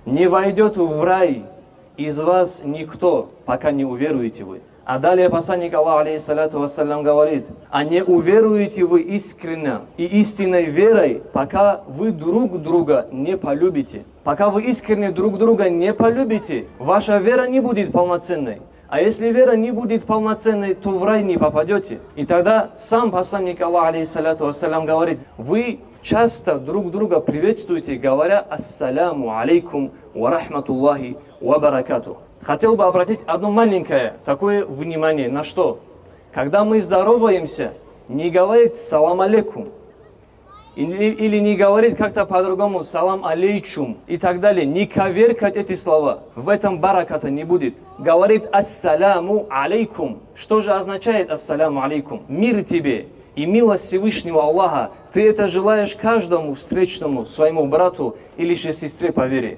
Не войдет в рай из вас никто, пока не уверуете вы. А далее посланник Аллаха, алейхиссалату вассалям, говорит: а не уверуете вы искренне и истинной верой, пока вы друг друга не полюбите. Пока вы искренне друг друга не полюбите, ваша вера не будет полноценной. А если вера не будет полноценной, то в рай не попадете. И тогда сам посланник Аллаха, алейхиссалату вассалям, говорит: вы часто друг друга приветствуете, говоря: ассаляму алейкум ва рахматуллахи ва баракату. Хотел бы обратить одно маленькое такое внимание. На что? Когда мы здороваемся, не говорит салам алейкум. Или не говорит как-то по-другому салам алейчум и так далее. Не коверкать эти слова. В этом бараката не будет. Говорит ассаляму алейкум. Что же означает ассаляму алейкум? Мир тебе и милость Всевышнего Аллаха. Ты это желаешь каждому встречному, своему брату или же сестре по вере.